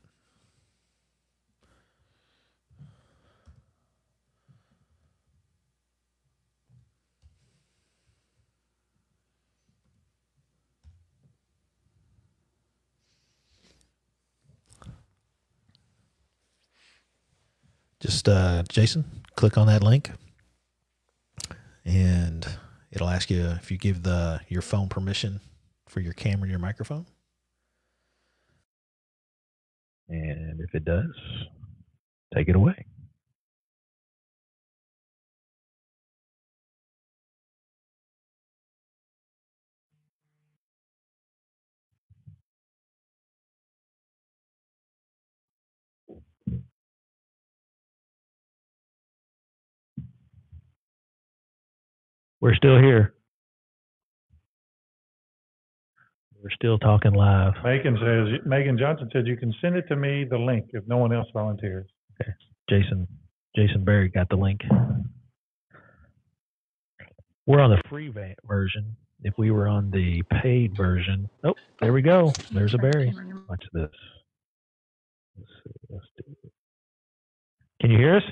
Just, Jason, click on that link and it'll ask you if you give your phone permission for your camera and your microphone. And if it does, take it away. We're still here. We're still talking live. Megan Johnson said you can send it to me, the link, if no one else volunteers. Okay. Jason Berry got the link. We're on the free version. If we were on the paid version, oh, there we go. There's a Berry. Watch this. Let's see. Let's do it. Can you hear us?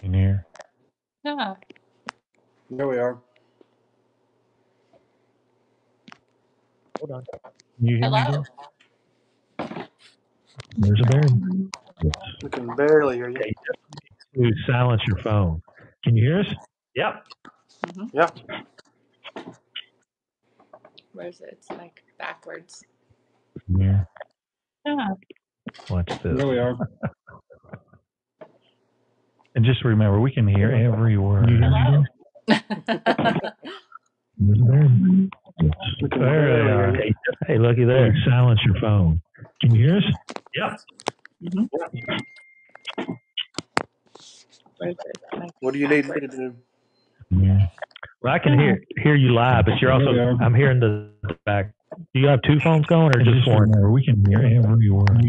In here. Yeah. There we are. Hold on. Can you hear me? Hello. Again? There's a Berry. We can barely hear you. Okay, you silence your phone. Can you hear us? Yep. Mm-hmm. Yeah. Where's it? It's like backwards. Yeah. Yeah. Watch this. There we are. And just remember, we can hear every word. Hello. There they are. Hey, looky there. Silence your phone. Can you hear us? Yep. Mm-hmm. Where's it? Like What do you need me to do? Yeah. Well, I can hear you live, but you're also. I'm hearing the back. Do you have two phones going or just one? Remember, we can hear every word.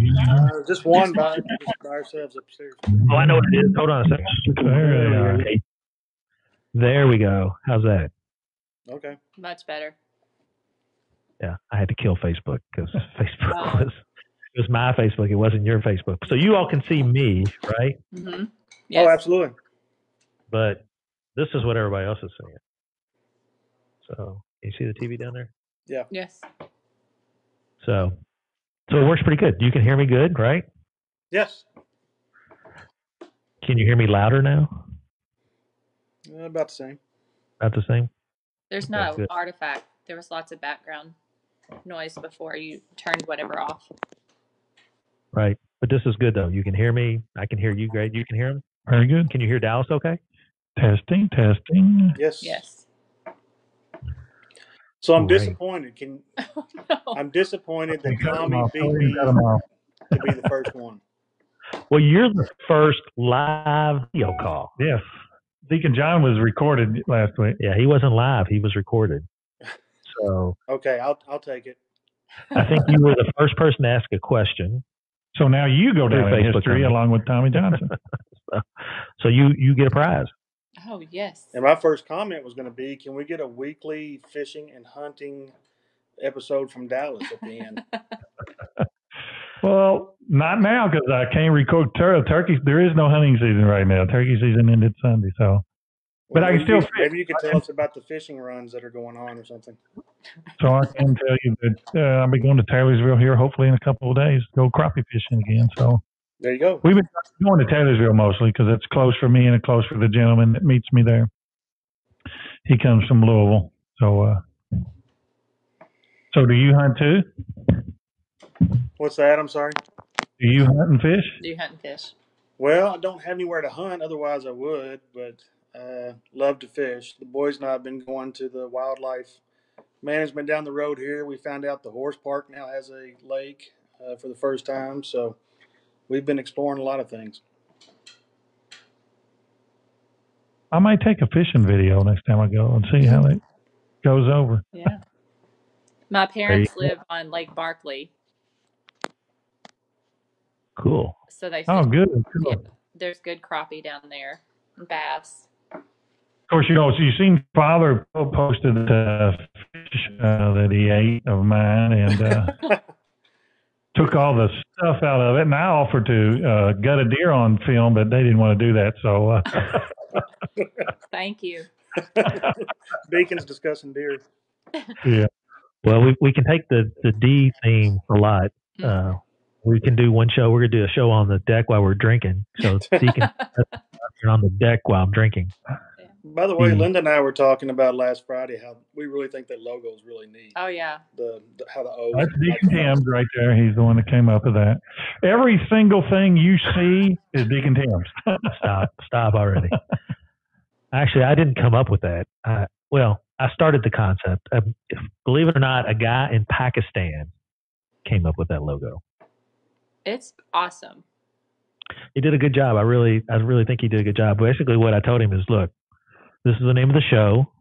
Just one by ourselves upstairs. Oh, I know what it is. Hold on a second. There they are. Okay. There we go. How's that? Okay. much better. Yeah, I had to kill Facebook because Facebook it was my Facebook. It wasn't your Facebook. So you all can see me, right? Mm-hmm. Yes. Oh, absolutely. But this is what everybody else is seeing. So you see the TV down there? Yeah. Yes. So it works pretty good. You can hear me good, right? Yes. Can you hear me louder now? About the same. About the same? There's no artifact. There was lots of background noise before you turned whatever off. Right. But this is good, though. You can hear me. I can hear you great. You can hear him? Very good. Can you hear Dallas okay? Testing. Yes. Yes. So I'm Great. disappointed. Oh, no. I'm disappointed that Tommy beat We me cut 'em off. to be the first one. Well, you're the first live video call. Yes. Deacon John was recorded last week. Yeah, he wasn't live. He was recorded. So Okay, I'll take it. I think you were the first person to ask a question. So now you go down in Facebook history comment. along with Tommy Johnson. So you get a prize. Oh, yes. And my first comment was going to be, can we get a weekly fishing and hunting episode from Dallas at the end? Well, not now because I can't record turkeys. There is no hunting season right now. Turkey season ended Sunday, so. But I can still fish. Maybe you could tell us about the fishing runs that are going on or something. So I can tell you that I'll be going to Taylorsville here hopefully in a couple of days, go crappie fishing again. So There you go. we've been going to Taylorsville mostly because it's close for me and it's close for the gentleman that meets me there. He comes from Louisville. So do you hunt too? What's that? I'm sorry. Do you hunt and fish? Do you hunt and fish? Well, I don't have anywhere to hunt. Otherwise, I would, but love to fish. The boys and I have been going to the wildlife management down the road here. We found out the horse park now has a lake for the first time. So we've been exploring a lot of things. I might take a fishing video next time I go and see how it goes over. Yeah. My parents live on Lake Barkley, Cool. so they fish. Oh, good. Cool. Yeah, there's good crappie down there, and bass. Of course, you've seen Father posted fish that he ate of mine and took all the stuff out of it. And I offered to gut a deer on film, but they didn't want to do that. So Thank you. Deacon's discussing deer. yeah. Well, we can take the D theme a lot. We can do one show. We're going to do a show on the deck while we're drinking. So Deacon on the deck while I'm drinking. By the way, Linda and I were talking about last Friday how we really think that logo is really neat. Oh, yeah. How the O. That's Deacon Tim's right there. He's the one that came up with that. Every single thing you see is Deacon Tim's. Stop already. Actually, I didn't come up with that. I started the concept. Believe it or not, a guy in Pakistan came up with that logo. It's awesome. He did a good job. I really think he did a good job. Basically, what I told him is, look, this is the name of the show.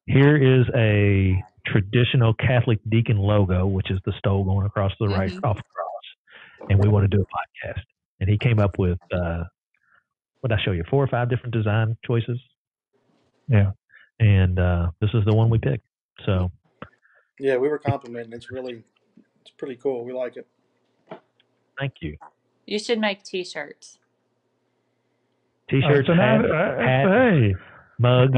Here is a traditional Catholic deacon logo, which is the stole going across the right off the cross, and we want to do a podcast. And he came up with what did I show you? 4 or 5 different design choices. Yeah. And this is the one we picked. So. Yeah, we were complimenting. It's pretty cool. We like it. Thank you. You should make T-shirts. T-shirts, hats, hey. mugs.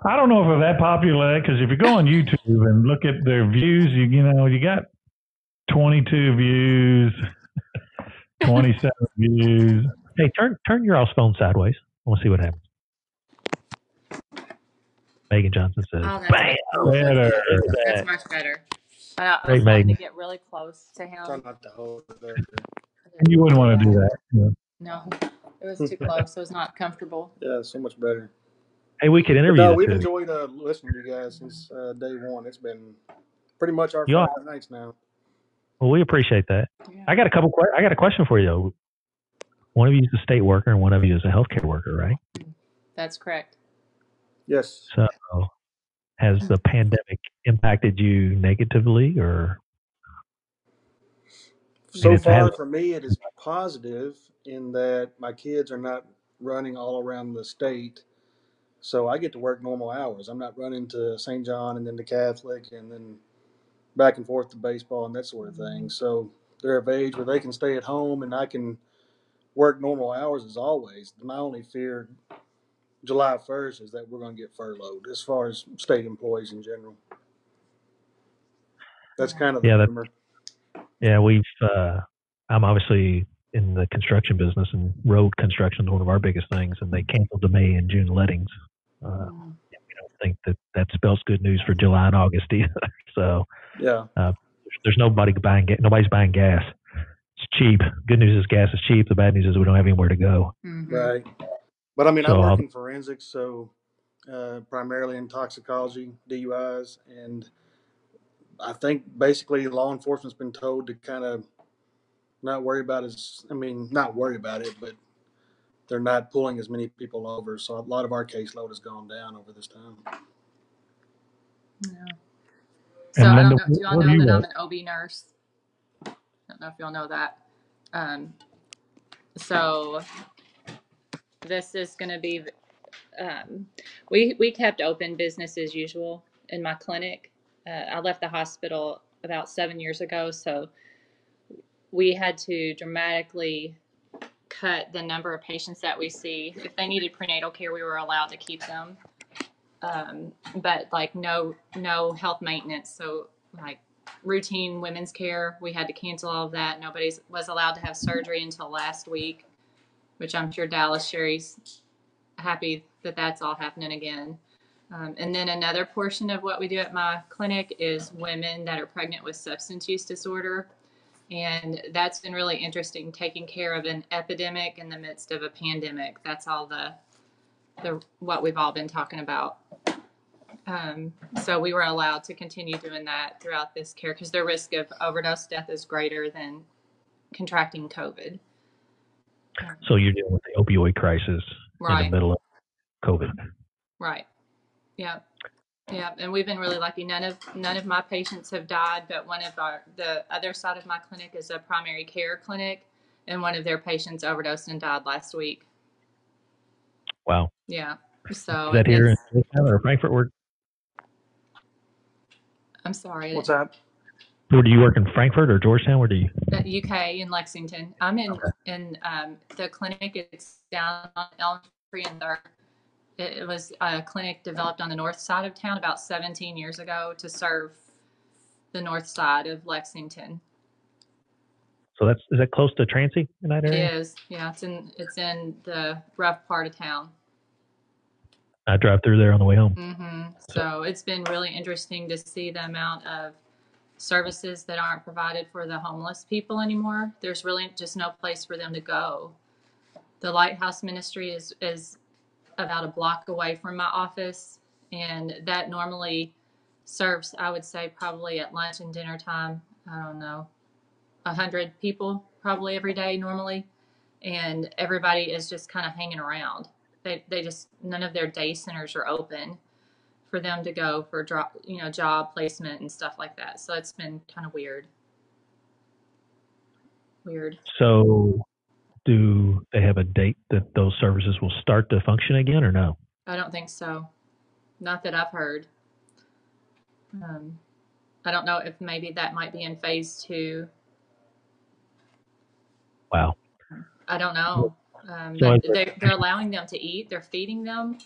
I don't know if they're that popular, because if you go on YouTube and look at their views, you got 22 views, 27 views. Hey, turn your phone sideways. I want to see what happens. Megan Johnson says, "Bam, better." That's much better. I was Great, trying to Megan. get really close to him. Try not to hold it there. You wouldn't want to do that. Yeah. No, it was too close. It was not comfortable. Yeah, so much better. Hey, we could interview. No, the we've two. enjoyed listening to you guys since day one. It's been pretty much our You Friday nights now. Well, we appreciate that. Yeah. I got a question for you though. One of you is a state worker and one of you is a healthcare worker, right? That's correct. Yes. So, has the pandemic impacted you negatively, or? So far for me, it is positive in that my kids are not running all around the state. So I get to work normal hours. I'm not running to St. John and then to Catholic and then back and forth to baseball and that sort of thing. So they're of age where they can stay at home and I can work normal hours as always. My only fear July 1st is that we're going to get furloughed as far as state employees in general. That's kind of the rumor. Yeah, I'm obviously in the construction business, and road construction is one of our biggest things, and they canceled the May and June lettings. We don't think that spells good news for July and August either. So yeah, there's nobody's buying gas. It's cheap. Good news is gas is cheap. The bad news is we don't have anywhere to go. Mm-hmm. Right. But I mean, I work in forensics, so primarily in toxicology, DUIs, and I think basically law enforcement's been told to kind of not worry about it, but they're not pulling as many people over. So a lot of our caseload has gone down over this time. Yeah. So And I Linda, don't know. Do y'all know that I'm an OB nurse? I don't know if y'all know that. So this is going to be. We kept open business as usual in my clinic. I left the hospital about 7 years ago, so we had to dramatically cut the number of patients that we see. If they needed prenatal care, we were allowed to keep them, but like no health maintenance. So like routine women's care, we had to cancel all of that. Nobody was allowed to have surgery until last week, which I'm sure Dallas Sherry's happy that that's all happening again. And then another portion of what we do at my clinic is women that are pregnant with substance use disorder. And that's been really interesting, taking care of an epidemic in the midst of a pandemic. That's all the what we've all been talking about. So we were allowed to continue doing that throughout this care because the risk of overdose death is greater than contracting COVID. So you're dealing with the opioid crisis in the middle of COVID. Right. Yeah. Yeah, and we've been really lucky. None of my patients have died, but the other side of my clinic is a primary care clinic, and one of their patients overdosed and died last week. Wow. Yeah. So is that here in Georgetown or Frankfurt? I'm sorry. What's that? Where do you work, in Frankfurt or Georgetown? Where do you? UK in Lexington. I'm in the clinic. It's down on Elm Tree and 3rd. It was a clinic developed on the north side of town about 17 years ago to serve the north side of Lexington. So is that close to Trancey in that area? It is. Yeah, it's in the rough part of town. I drive through there on the way home. Mm-hmm. So it's been really interesting to see the amount of services that aren't provided for the homeless people anymore. There's really just no place for them to go. The Lighthouse Ministry is about a block away from my office, and that normally serves, I would say, probably at lunch and dinner time, I don't know, 100 people probably every day normally, and everybody is just kind of hanging around. They just, none of their day centers are open for them to go for job placement and stuff like that. So it's been kind of weird. So do they have a date that those services will start to function again or no? I don't think so. Not that I've heard. I don't know if maybe that might be in phase 2. Wow. I don't know. So They're allowing them to eat. They're feeding them,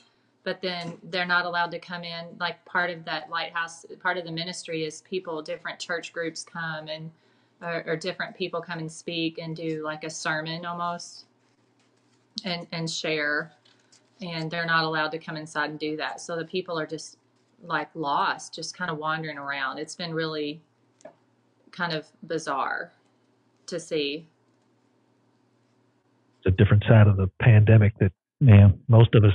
but then they're not allowed to come in. Like part of that lighthouse, part of the ministry is different church groups come and or different people come and speak and do like a sermon almost and share. And they're not allowed to come inside and do that. So the people are just like lost, just kind of wandering around. It's been really kind of bizarre to see. It's a different side of the pandemic that most of us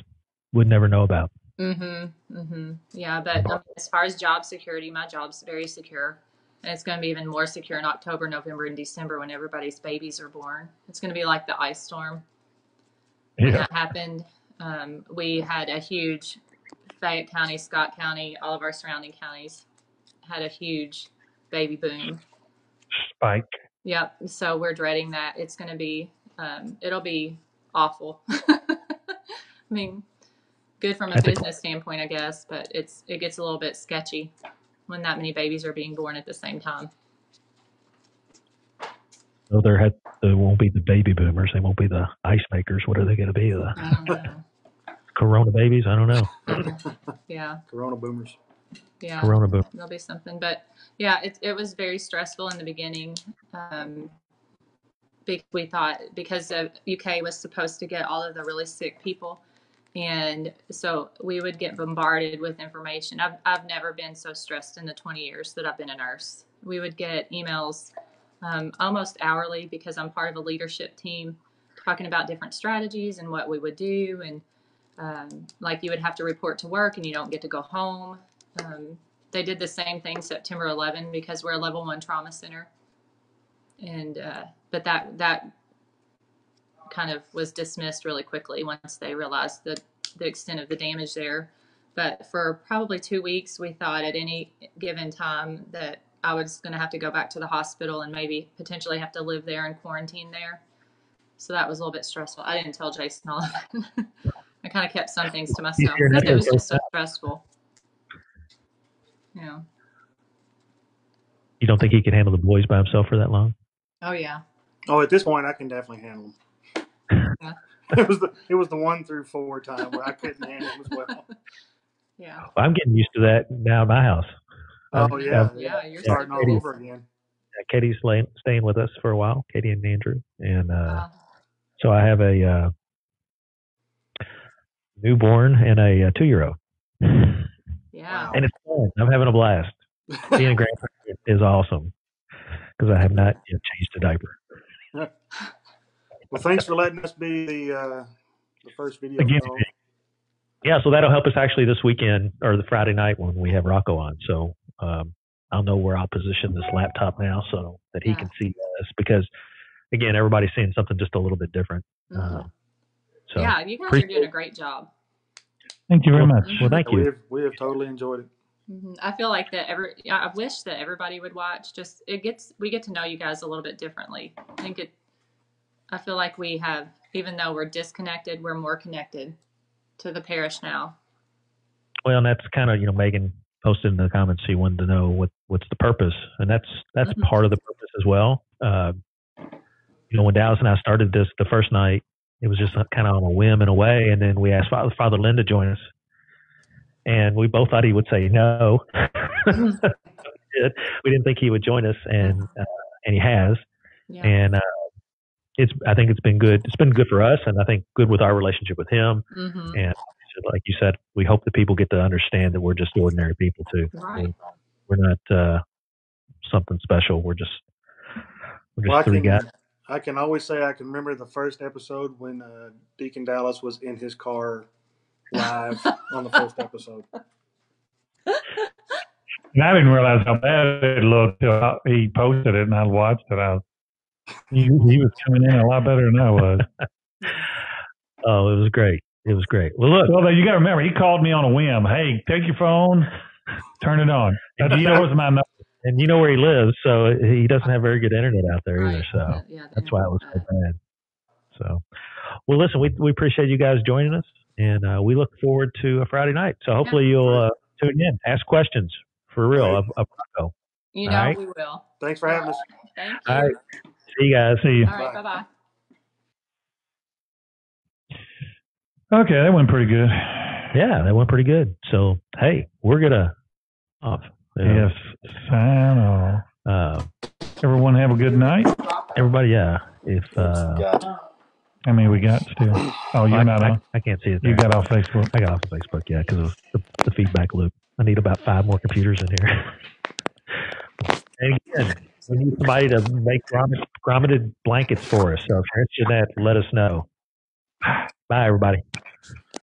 would never know about. Yeah, but as far as job security, my job's very secure. And it's going to be even more secure in October, November, and December when everybody's babies are born. It's going to be like the ice storm. When that happened, we had a huge Fayette County, Scott County, all of our surrounding counties had a huge baby boom. Spike. Yep. So we're dreading that. It's going to be, it'll be awful. I mean, good from a business standpoint, I guess, but it gets a little bit sketchy when that many babies are being born at the same time. So there won't be the baby boomers. They won't be the ice makers. What are they going to be? The Corona babies? I don't know. Yeah. Corona boomers. Yeah. Corona boomers. There'll be something. But yeah, it was very stressful in the beginning. We thought because the UK was supposed to get all of the really sick people. And so we would get bombarded with information. I've never been so stressed in the 20 years that I've been a nurse. We would get emails almost hourly because I'm part of a leadership team talking about different strategies and what we would do. And like you would have to report to work and you don't get to go home. They did the same thing September 11 because we're a level 1 trauma center. And but that kind of was dismissed really quickly once they realized the extent of the damage there. But for probably 2 weeks, we thought at any given time that I was going to have to go back to the hospital and maybe potentially have to live there and quarantine there. So that was a little bit stressful. I didn't tell Jason all of that. I kind of kept some things to myself because it was just so stressful. Yeah. You don't think he could handle the boys by himself for that long? Oh, yeah. Oh, at this point, I can definitely handle them. Yeah. It was the 1 through 4 time where I couldn't handle them as well. Yeah. I'm getting used to that now in my house. Oh, yeah. You're starting all over again. Katie's staying with us for a while, Katie and Andrew. And so I have a newborn and a 2-year-old. Yeah. And it's fun. I'm having a blast. Being a grandparent is awesome because I have not yet changed a diaper. Well, thanks for letting us be the first video call. Yeah, so that'll help us actually this weekend or the Friday night when we have Rocco on. So I'll know where I'll position this laptop now so that he can see us because, again, everybody's seeing something just a little bit different. So yeah, you guys are doing a great job. Thank you very much. Well, thank you. We have totally enjoyed it. I feel like that I wish that everybody would watch. Just we get to know you guys a little bit differently. I feel like we have, even though we're disconnected, we're more connected to the parish now. Well, and that's kind of, Megan posted in the comments, she wanted to know what's the purpose. And that's part of the purpose as well. When Dallas and I started this the first night, it was just kind of on a whim in a way. And then we asked Father Lynn to join us. And we both thought he would say no. We didn't think he would join us, and he has. Yeah. And I think it's been good. It's been good for us, and I think good with our relationship with him. Mm-hmm. And like you said, we hope that people get to understand that we're just ordinary people too. Right. We're not something special. We're just 3 guys. I can always say I can remember the first episode when Deacon Dallas was in his car live on the first episode. And I didn't realize how bad it looked till he posted it and I watched it. He was coming in a lot better than I was. Oh, it was great. It was great. Well, look. Well, you got to remember, he called me on a whim. Hey, take your phone, turn it on. That was my number. And you know where he lives, so he doesn't have very good internet out there Right. either. So Yeah, that's why it was so bad. So, well, listen, we appreciate you guys joining us, and we look forward to a Friday night. So hopefully you'll tune in, ask questions for real of Rocco. You know, we will. Thanks for having us. Thank you. All right. See you guys. See you. All right. Bye-bye. Okay, that went pretty good. Yeah, that went pretty good. So, hey, we're going to off. Yes, sign off. Everyone have a good night. Everybody, yeah. If I mean, we got still. Oh, you're not on. I can't see it. There. You got off Facebook. I got off of Facebook, yeah, because of the feedback loop. I need about 5 more computers in here. And again, we need somebody to make grommeted blankets for us. So if you're interested in that, let us know. Bye, everybody.